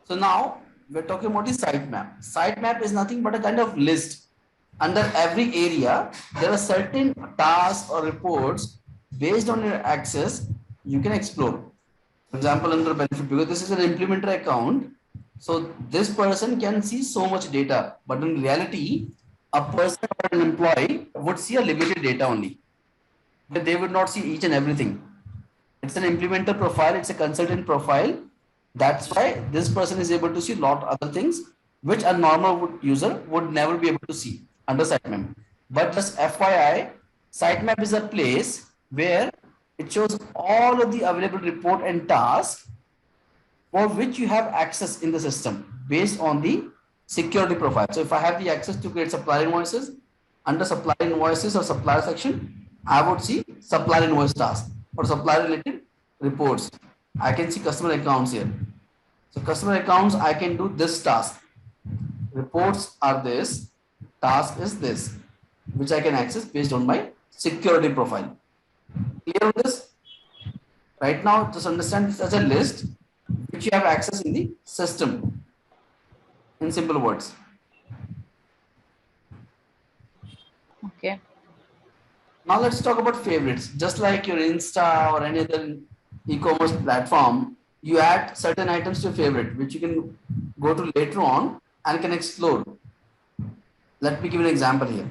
So now we're talking about the sitemap. Sitemap is nothing but a kind of list. Under every area, there are certain tasks or reports based on your access you can explore. For example, under benefit, because this is an implementer account, so this person can see so much data, but in reality, a person or an employee would see a limited data only. But they would not see each and everything. It's an implementer profile, it's a consultant profile. That's why this person is able to see a lot of other things which a normal user would never be able to see under sitemap. But just FYI, sitemap is a place where it shows all of the available report and tasks for which you have access in the system based on the security profile. So if I have the access to create supplier invoices, under supplier invoices or supplier section, I would see supplier invoice task or supplier related reports. I can see customer accounts here. So customer accounts, I can do this task. Reports are this, task is this, which I can access based on my security profile. Clear on this? Right now, just understand this as a list which you have access in the system. In simple words. Okay. Now let's talk about favorites. Just like your Insta or any other e-commerce platform, you add certain items to your favorite, which you can go to later on and can explore. Let me give you an example here.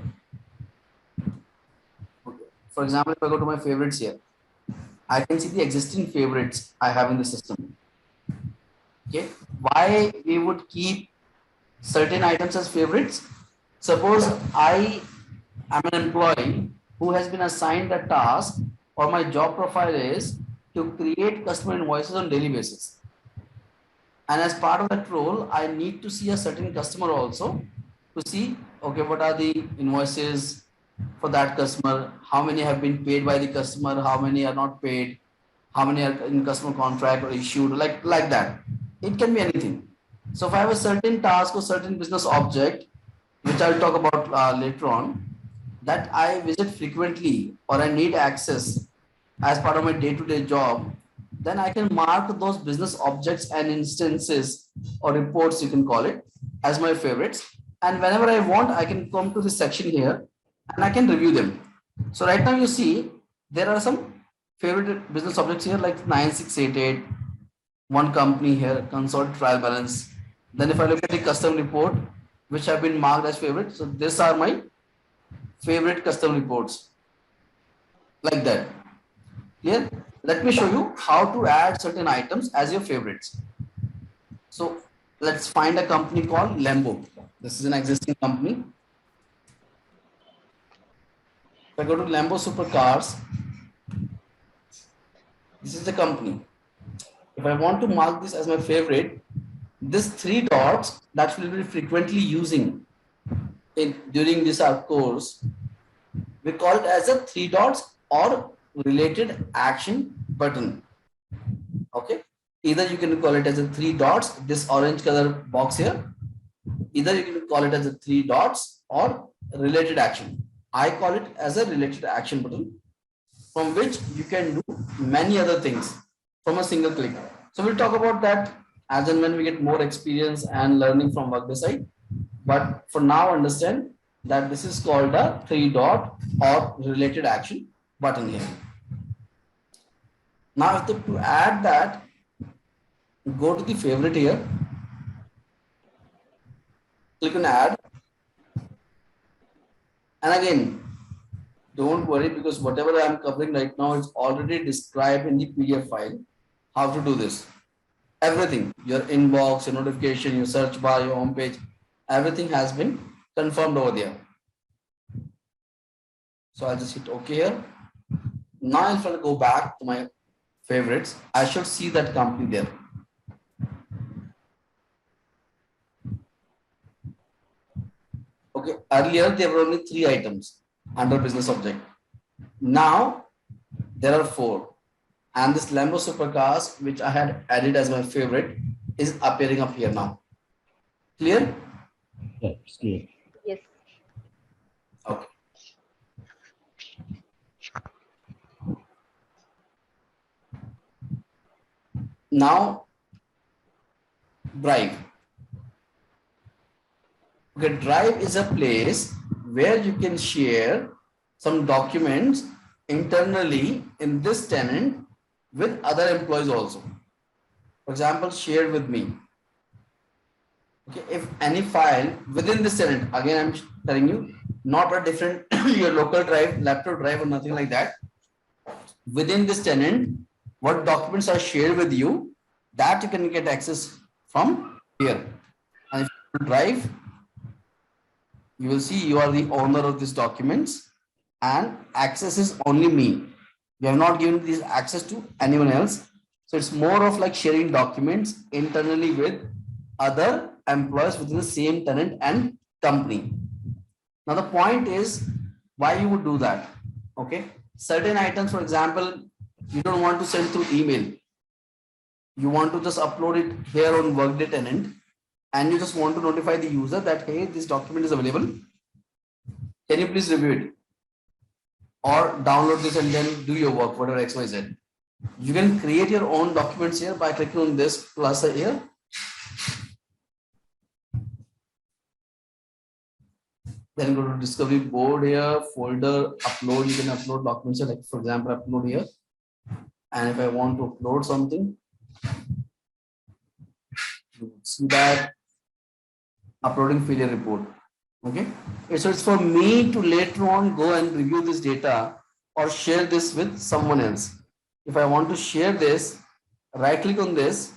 Okay. For example, if I go to my favorites here, I can see the existing favorites I have in the system. Okay. Why we would keep certain items as favorites? Suppose I am an employee who has been assigned a task or my job profile is to create customer invoices on daily basis. And as part of that role, I need to see a certain customer also to see, okay, what are the invoices for that customer, how many have been paid by the customer, how many are not paid, how many are in customer contract or issued, like that. It can be anything. So if I have a certain task or certain business object, which I'll talk about later on, that I visit frequently or I need access as part of my day-to-day job, then I can mark those business objects and instances or reports, you can call it, as my favorites. And whenever I want, I can come to this section here and I can review them. So right now you see there are some favorite business objects here like 9688, one company here, consult trial balance. Then if I look at the custom report, which have been marked as favorite, so these are my favorite custom reports, like that. Clear? Let me show you how to add certain items as your favorites. So let's find a company called Lambo. This is an existing company. If I go to Lambo Supercars, this is the company. If I want to mark this as my favorite, this three dots that will be frequently using during this course, we call it as a three dots or related action button. Okay, either you can call it as a three dots, this orange color box here, either you can call it as a three dots or related action. I call it as a related action button, from which you can do many other things from a single click. So we'll talk about that as and when we get more experience and learning from Workday side. But for now, understand that this is called a three dot or related action button here. Now, to add that, go to the favorite here, click on add, and again, don't worry because whatever I am covering right now is already described in the PDF file. How to do this? Everything, your inbox, your notification, your search bar, your home page, everything has been confirmed over there. So I'll just hit OK here. Now if I go back to my favorites, I should see that company there. Okay, earlier there were only 3 items under business object. Now there are 4. And this Lambo Supercars, which I had added as my favorite, is appearing up here now. Clear? Yes, clear. Yes. Okay. Now Drive. Okay, Drive is a place where you can share some documents internally in this tenant with other employees also. For example, share with me. Okay, if any file within this tenant, again I'm telling you, not a different your local drive, laptop drive or nothing like that. Within this tenant, what documents are shared with you, that you can get access from here. And if you drive, you will see you are the owner of these documents and access is only me. You have not given this access to anyone else. So it's more of like sharing documents internally with other employees within the same tenant and company. Now the point is why you would do that. Okay, certain items, for example, you don't want to send through email. You want to just upload it here on Workday tenant, and you just want to notify the user that hey, this document is available. Can you please review it? Or download this and then do your work, whatever XYZ. You can create your own documents here by clicking on this plus here. Then go to discovery board here, folder, upload. You can upload documents here, like for example, upload here. And if I want to upload something, you see that uploading failure report. Okay, so it's for me to later on go and review this data or share this with someone else. If I want to share this, right click on this,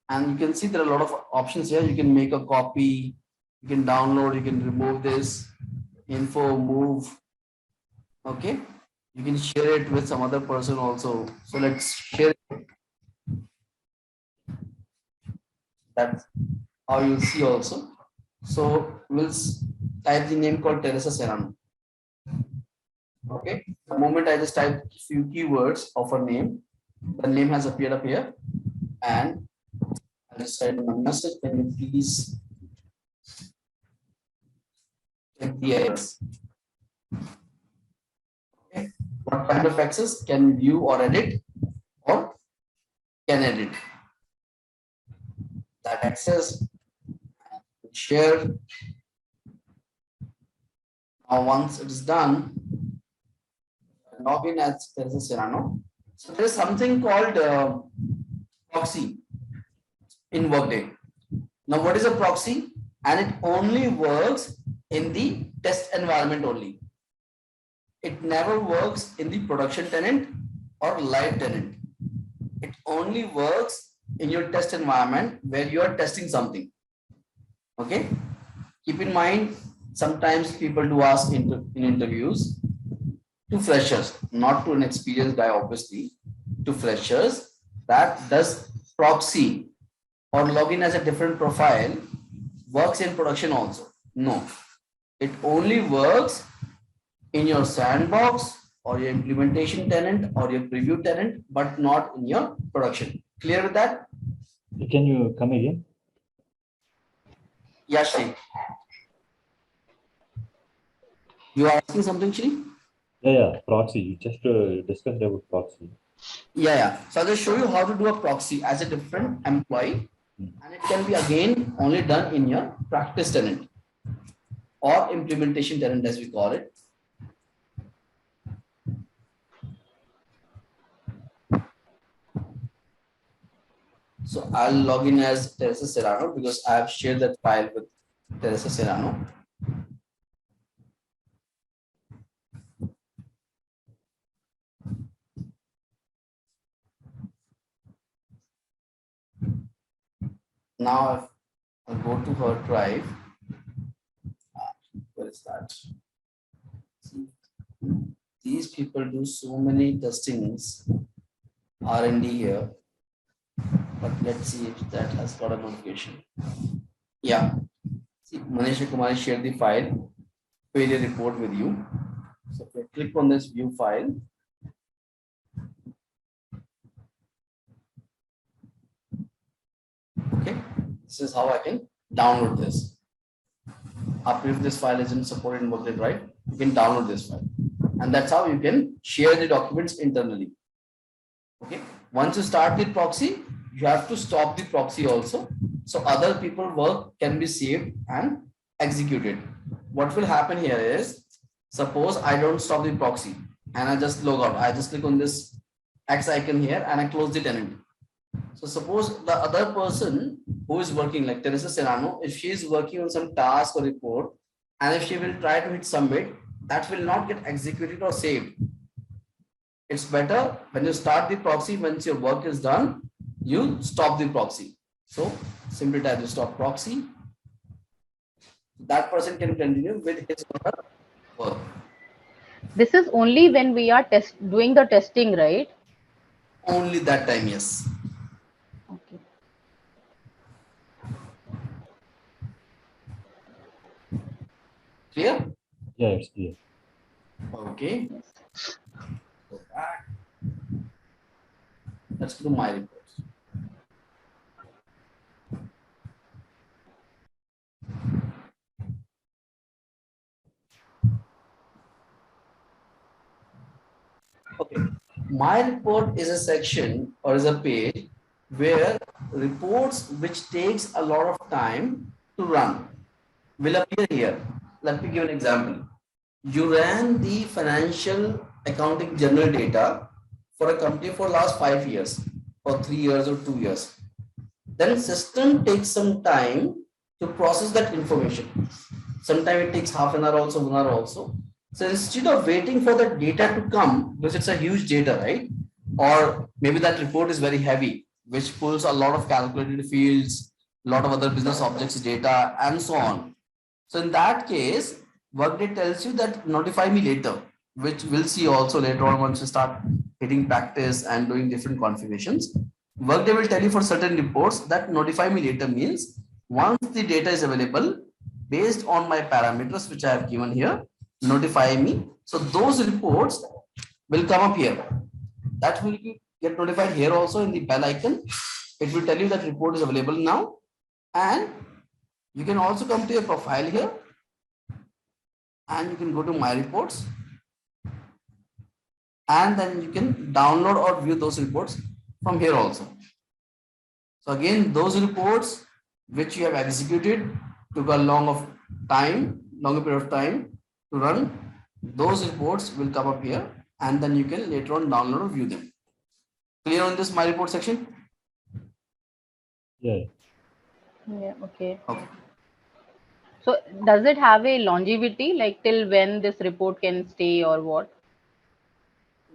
and you can see there are a lot of options here. You can make a copy, you can download, you can remove this, info, move. Okay, you can share it with some other person also. So let's share it. That's how you'll see also. So we'll type the name called Teresa Serrano. Okay, the moment I just type a few keywords of her name, the name has appeared up here, and I just type a message. Can you please check the errors? Okay, what kind of access can view or edit or can edit? That access share. Now once it is done, log in as Teresa Serrano. So there is something called proxy in Workday. Now what is a proxy? And it only works in the test environment only. It never works in the production tenant or live tenant. It only works in your test environment where you are testing something. Okay, keep in mind, sometimes people do ask in interviews to freshers, not to an experienced guy, obviously, to freshers, that does proxy or login as a different profile works in production also? No, it only works in your sandbox or your implementation tenant or your preview tenant, but not in your production. Clear with that? Can you come again? Yeah, Shri. You are asking something, Shri? Yeah, proxy. You just discussed about proxy. Yeah. So I'll just show you how to do a proxy as a different employee, and it can be again only done in your practice tenant or implementation tenant, as we call it. So I'll log in as Teresa Serrano because I have shared that file with Teresa Serrano. Now I'll go to her drive. Where is that? These people do so many testings, R&D here. But let's see if that has got a notification. Yeah. See, Manish Kumar shared the file, failure report with you. So if I click on this view file, okay, this is how I can download this. After if this file isn't supported in Workday Drive, you can download this file. And that's how you can share the documents internally. Okay. Once you start the proxy, you have to stop the proxy also. So other people work can be saved and executed. What will happen here is, suppose I don't stop the proxy and I just log out. I just click on this X icon here and I close the tenant. So suppose the other person who is working, like Teresa Serrano, if she is working on some task or report, and if she will try to hit submit, that will not get executed or saved. It's better when you start the proxy, once your work is done, you stop the proxy. So simply type the stop proxy. That person can continue with his or her work. This is only when we are doing the testing, right? Only that time, yes. Okay. Clear? Yeah, it's clear. Okay. Yes. Go back. Let's do my reports. Okay. My report is a section or is a page where reports which takes a lot of time to run will appear here. Let me give an example. You ran the financial accounting journal data for a company for last 5 years or 3 years or 2 years. Then system takes some time to process that information. Sometimes it takes half an hour also, 1 hour also. So instead of waiting for the data to come, because it's a huge data, right? Or maybe that report is very heavy, which pulls a lot of calculated fields, a lot of other business objects data, and so on. So in that case, Workday tells you that notify me later, which we'll see also later on once you start hitting practice and doing different configurations. Workday will tell you for certain reports that notify me later means once the data is available based on my parameters which I have given here, notify me. So those reports will come up here. That will get notified here also in the bell icon. It will tell you that report is available now, and you can also come to your profile here and you can go to my reports, and then you can download or view those reports from here also. So again, those reports which you have executed took a longer period of time to run. Those reports will come up here, and then you can later on download or view them. Clear on this my report section? Yeah. Yeah. Okay. Okay. So does it have a longevity, like till when this report can stay or what?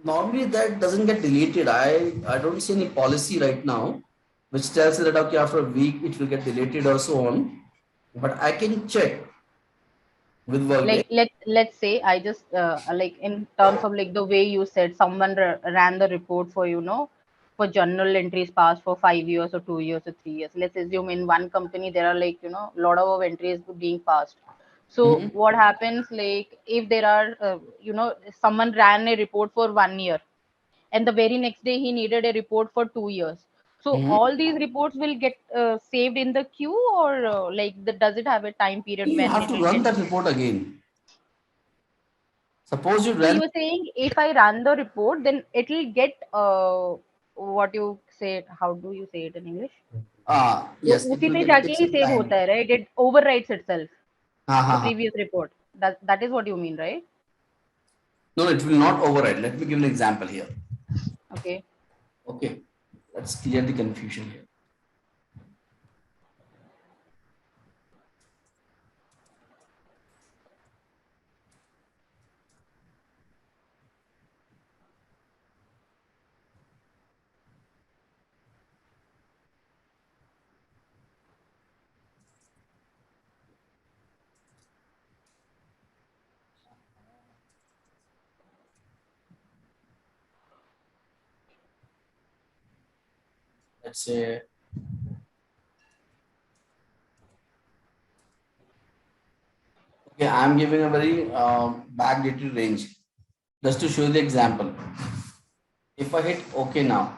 Normally that doesn't get deleted. I don't see any policy right now which tells you that okay, after a week it will get deleted or so on. But I can check with Workday. Like let's say I just like in terms of like the way you said someone ran the report for for journal entries passed for 5 years or 2 years or 3 years. Let's assume in one company there are like a lot of entries being passed. So Mhm. what happens like if there are someone ran a report for 1 year and the very next day he needed a report for 2 years. So Mhm. all these reports will get saved in the queue or does it have a time period You when have it to will run get? that report again. Suppose you So run. you're saying if I run the report, then it will get what you say. How do you say it in English? वो Yes, it उसी will पे get जाके take ही some save time. होता है, right? It overwrites itself, Ha, the ha, ha. previous report. That is what you mean, right? No, it will not override. Let me give an example here. Okay. Okay, let's clear the confusion here. Let's say, okay, I'm giving a very backdated range just to show you the example. If I hit OK now,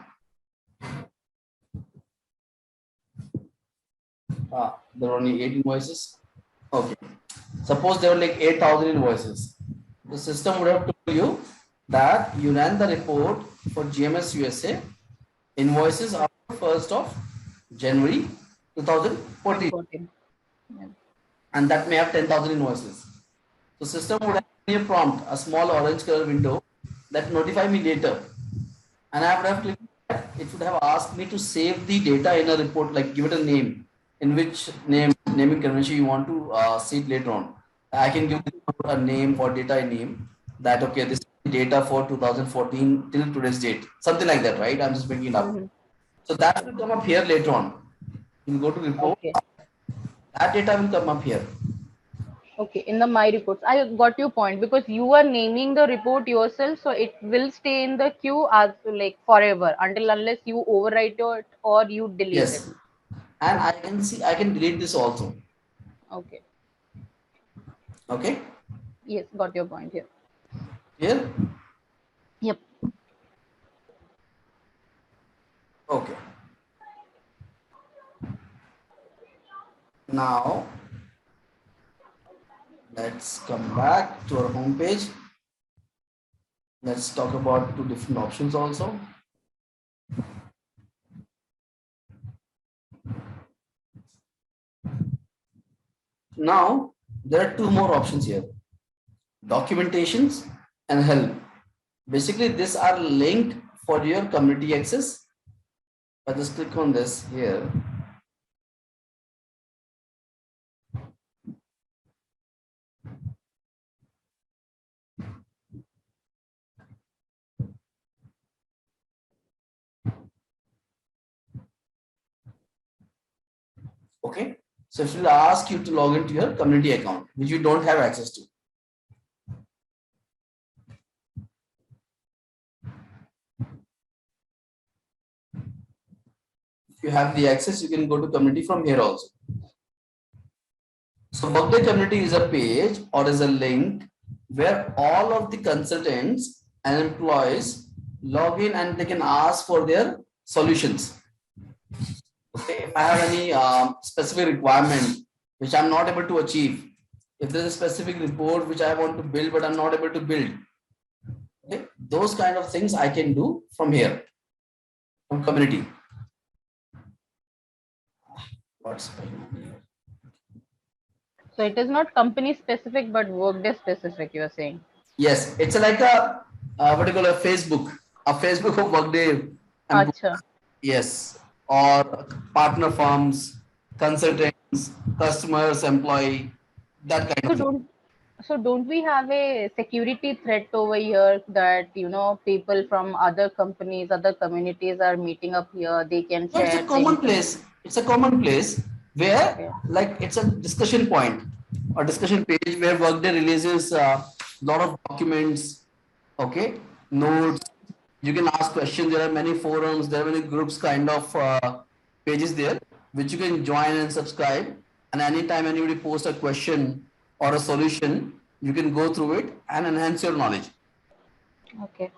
there are only 8 invoices. Okay, suppose there were like 8,000 invoices. The system would have told you that you ran the report for GMS USA. Invoices are 1st of January 2014, 14. Yeah. and that may have 10,000 invoices. So system would have a prompt, a small orange color window that notify me later, and I would have clicked that. It would have asked me to save the data in a report, like give it a name, in which naming convention you want to see it later on. I can give a name for data I name that, okay, this is data for 2014 till today's date, something like that, right? I'm just making it up. Mhm. So that will come up here later on. You go to report, Okay. that data will come up here. Okay, in the my reports, I got your point because you are naming the report yourself, so it will stay in the queue as like forever until unless you overwrite it or you delete it. Yes, and I Okay, can see, I can delete this also. okay, Okay, yes, got your point here. here. Yep. Okay, now let's come back to our home page. Let's talk about two different options also. Now there are two more options here: documentations and help. Basically, these are linked for your community access. I just click on this here. Okay, so it will ask you to log into your community account, which you don't have access to. If you have the access, you can go to community from here also. So Workday community is a page or is a link where all of the consultants and employees log in and they can ask for their solutions. Okay, if I have any specific requirement which I'm not able to achieve, if there's a specific report which I want to build but I'm not able to build, okay, those kind of things I can do from here, from community. What's going on here? So it is not company specific but workday specific. You are saying. Yes, it's like a what do you call a Facebook of Workday, and Acha. yes, or partner firms, consultants, customers, employee, that kind So of thing. don't so don't we have a security threat over here that people from other companies, other communities are meeting up here? They can No, it's a share common things. place. It's a common place where, Okay. like, it's a discussion point or discussion page where Workday releases a lot of documents, okay, notes. You can ask questions. There are many forums. There are many groups, kind of pages there, which you can join and subscribe. And anytime anybody posts a question or a solution, you can go through it and enhance your knowledge. Okay.